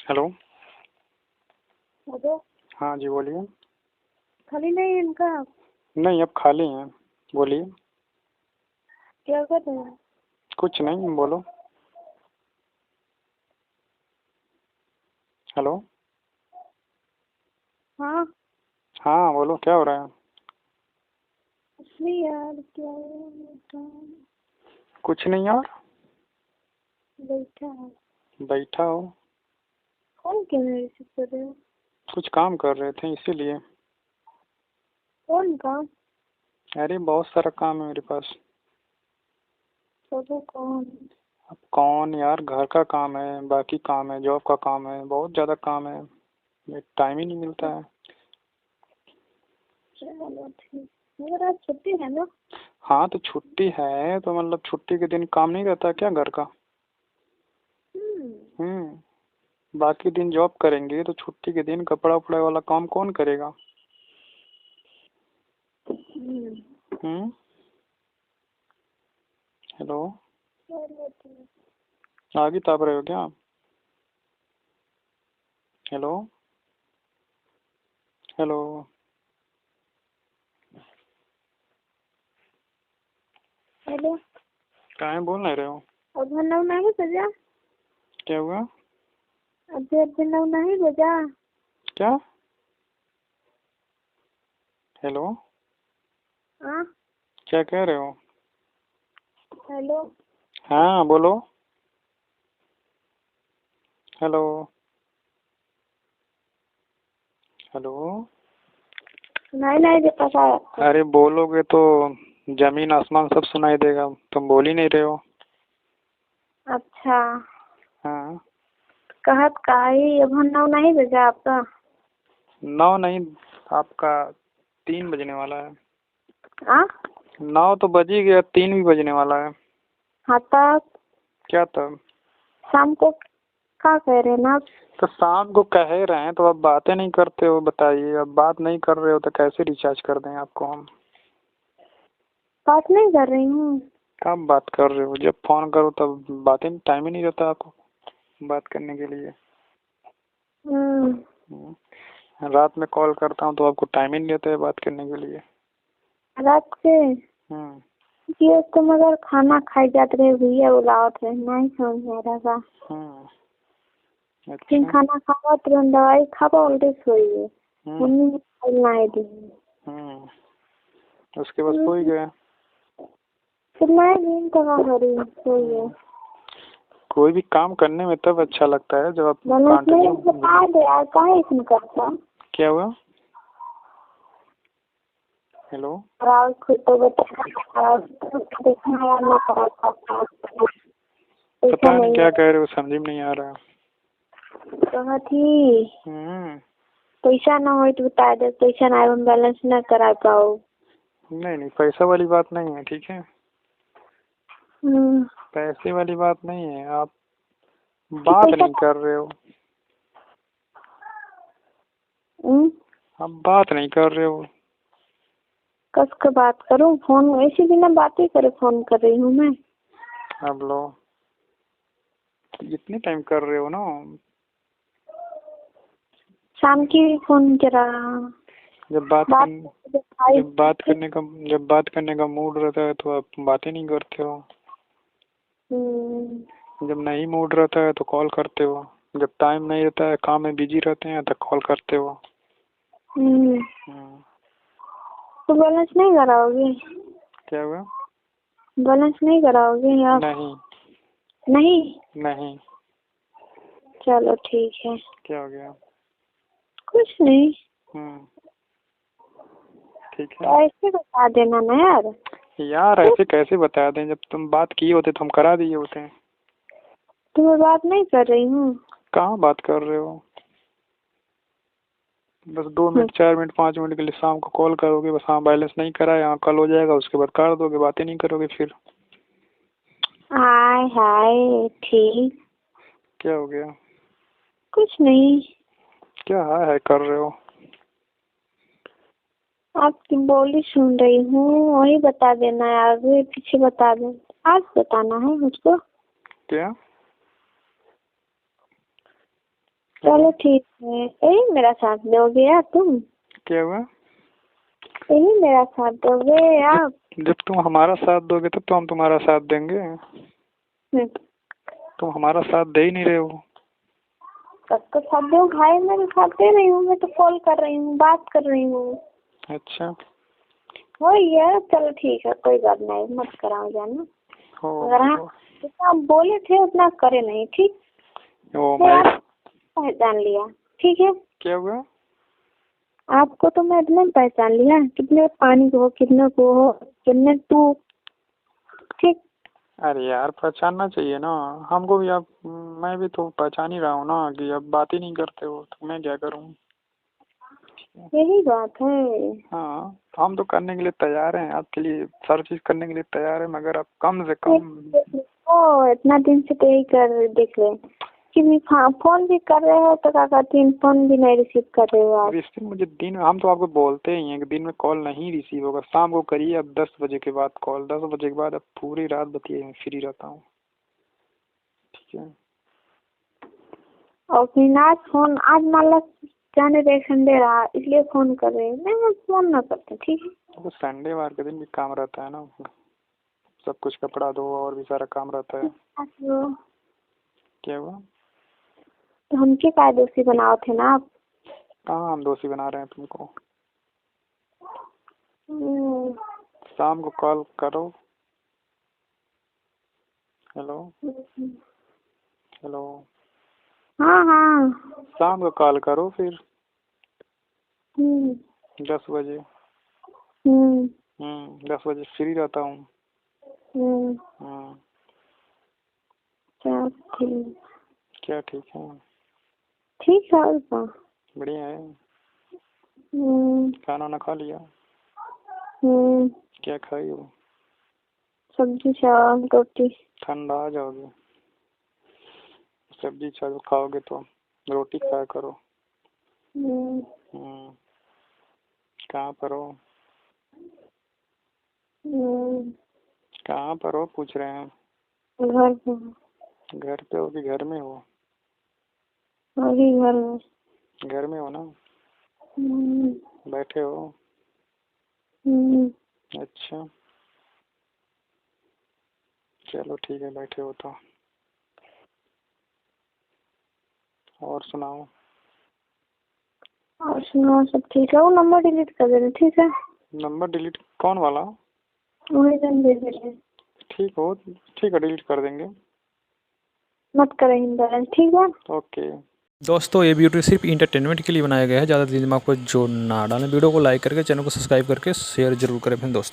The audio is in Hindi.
हेलो। हेलो। हाँ जी बोलिए। खाली नहीं है इनका? नहीं, अब खाली हैं, बोलिए। क्या कर रहे हैं? कुछ नहीं, बोलो। हेलो। हाँ। हाँ बोलो, क्या हो रहा है? कुछ नहीं यार, क्या है? कुछ नहीं यार। बैठा है। बैठा हो? कौन क्यों नहीं रिसीव कर रहे हो? कुछ काम कर रहे थे इसीलिए। कौन काम? अरे बहुत सारा काम है मेरे पास। सबको कौन? अब कौन यार, घर का काम है, बाकी काम है, जॉब का काम है, बहुत ज़्यादा काम है। टाइम ही नहीं मिलता है। चलो ठीक, मगर आज छुट्टी है ना? हाँ तो छुट्टी है तो मतलब छुट्टी के दिन काम नहीं रहता क्या घर का? बाकी दिन जॉब करेंगे तो छुट्टी के दिन कपड़ा उपड़ा वाला काम कौन करेगा? हम्म। हेलो। चलो ठीक। आगे ताप रहे हो क्या? हेलो। हेलो। हेलो। कहाँ बोल नहीं रहे हो? अभी नव नहीं बजा? क्या हुआ? अभी नव नहीं बजा? क्या? हेलो। हाँ। क्या कह रहे हो? हेलो। हाँ बोलो। हेलो। हेलो। नहीं नहीं दे पता आपको। अरे बोलोगे तो जमीन आसमान सब सुनाई देगा, तुम बोल ही नहीं रहे हो। अच्छा। हाँ। कहत का ही अभी नव नहीं बजा आपका? 9 नहीं, आपका 3 बजने वाला है। हाँ। 9 तो बज ही गया, 3 भी बजने वाला है। हाँ तब क्या तब? शाम को क्या कह रहे हैं ना आप? तो शाम को कह रहे हैं तो अब बातें नहीं करते हो, बताइए। अब बात नहीं कर रहे हो तो कैसे रिचार्ज कर दें आपको हम? बात नहीं कर रही हूँ। कब बात कर रहे हो? जब फोन करो तब बातें, टाइम ही नहीं रहता आपको बात करने के लिए। रात में कॉल करता हूँ तो आपको टाइम ही नहीं रहता है बात करने के लिए। रात के हम्म। ये तो मगर खाना खाई जाते रहे भैया बुलावत रहे, नहीं समझ में आ रहा था। फिर अच्छा। खाना खावा तुरंत दवाई खावा उल्टे सोइए। मम्मी ने दवाई नहीं दी। उसके बाद सो ही गया। फिर नहीं दी तो क्या करी, सोइए। कोई भी काम करने में तब अच्छा लगता है जब आप बता दे यार, काहे इसमें करता? क्या हुआ? हेलो। पता नहीं क्या कह रहे हो, समझ में नहीं आ रहा। पैसा ना हो तो बता दे, पैसा ना हम बैलेंस ना करा पाओ। नहीं नहीं, पैसा वाली बात नहीं है, ठीक है। पैसे वाली बात नहीं है, आप बात नहीं कर रहे हो। आप बात नहीं कर रहे हो। कस के बात करूं? फोन ऐसे बिना बात ही करे फोन कर रही हूँ मैं। अब लो, इतने टाइम कर रहे हो ना। शाम की भी फोन करा। जब बात करने का मूड रहता है तो आप बातें नहीं करते हो। जब नहीं मूड रहता है तो कॉल करते हो। जब टाइम नहीं रहता है, काम में बिजी रहते हैं तो कॉल करते हो। तो बैलेंस नहीं कराओगे? क्या हुआ? बैलेंस नहीं कराओगे आप? नहीं नहीं। नहीं। चलो ठीक है। क्या हो गया? कुछ नहीं। ठीक है। ऐसे बता देना ना यार। यार ऐसे कैसे बता दें, जब तुम बात किए होते तो हम करा दिए होते हैं। तो मैं बात नहीं कर रही हूँ। कहाँ बात कर रहे हो? बस 2 मिनट 4 मिनट 5 मिनट के लिए शाम को कॉल करोगे बस। हाँ बैलेंस नहीं करा, यहाँ कल हो जाएगा, उसके बाद कर दोगे, बातें नहीं करोगे फिर। हाय हाय ठीक। क्या हो गया? कुछ नहीं। क्या हाय कर रहे हो? आपकी बोली सुन रही हूँ, वही बता देना है, आगे पीछे बता दे। आज बताना है मुझको। क्या? चलो ठीक है, यही मेरा साथ दोगे यार तुम? क्या हुआ? यही मेरा साथ दोगे आप? जब तुम हमारा साथ दोगे तब तो हम तुम्हारा साथ देंगे। तुम हमारा साथ दे ही नहीं रहे हो। तब तो साथ दो भाई, मैं तो साथ दे रही हूँ, मैं तो कॉल कर रही हूँ, बात कर रही हूँ। अच्छा। हो यार चलो ठीक है, कोई बात नहीं, मत कराओ जाना। अगर हाँ जितना आप बोले थे उतना करे नहीं, ठीक? मैं पहचान लिया, ठीक है? क्या हुआ? आपको तो मैं इतना पहचान लिया, कितने पानी को हो, कितने को हो, कितने टू, ठीक? अरे यार पहचानना चाहिए ना हमको भी। आप मैं भी तो पहचान ही रहा हूँ ना कि अब बात ही नहीं करते हो तो मैं क्या करूँ। यही बात है। हाँ हम तो करने के लिए तैयार हैं, आपके लिए सारी चीज करने के लिए तैयार है, मगर आप कम से कम। ओ इतना दिन से तो यही कर देख रहे कि भी फोन भी कर रहे हो तो क्या कहती हैं, फोन भी नहीं रिसीव कर रहे हो आप। रिसीव मुझे दिन हम तो आपको बोलते ही हैं कि दिन में कॉल नहीं रिसीव होगा, शाम को करिए अब 10 बजे के बाद कॉल। 10 बजे के बाद अब पूरी रात बतिए मैं फ्री रहता हूँ, ठीक है? और फिर आज फोन, आज मान लो जाने दे संडे रहा इसलिए फोन कर रहे हैं, नहीं मैं फोन ना करते, ठीक है? तो संडे वार के दिन भी काम रहता है ना, सब कुछ कपड़ा धो और भी सारा काम रहता है। तो क्या हुआ? हमके काय दोषी बनाओ थे ना आप? कहाँ हम दोषी बना रहे हैं तुमको? हम्म, शाम को कॉल करो। Hello hello. हाँ हाँ। शाम को कॉल करो फिर 10 बजे। 10 बजे फ्री रहता हूँ। क्या ठीक? क्या ठीक है? ठीक है और क्या? बढ़िया है। खाना वाना खा लिया? क्या खाई हो? सब्जी चावल रोटी। ठंडा आ जाओगे। सब्जी चावल खाओगे तो रोटी खाया करो। कहाँ पर हो? कहाँ पर हो पूछ रहे हैं। घर पे। घर पे हो कि घर में हो? अभी घर में। घर में हो ना? बैठे हो? अच्छा चलो ठीक है, बैठे हो तो। और सुनाओ। और सुनाओ सब ठीक है, वो नंबर डिलीट कर देना, ठीक है? नंबर डिलीट कौन वाला? वही जन दे देना। ठीक हो, ठीक है डिलीट कर देंगे। मत करें बैलेंस, ठीक है? ओके। दोस्तों ये वीडियो सिर्फ इंटरटेनमेंट के लिए बनाया गया है, ज़्यादा दिमाग को जोड़ ना डालें। वीडियो को लाइक करके चैनल को सब्सक्राइब करके शेयर जरूर करें अपने दोस्तों।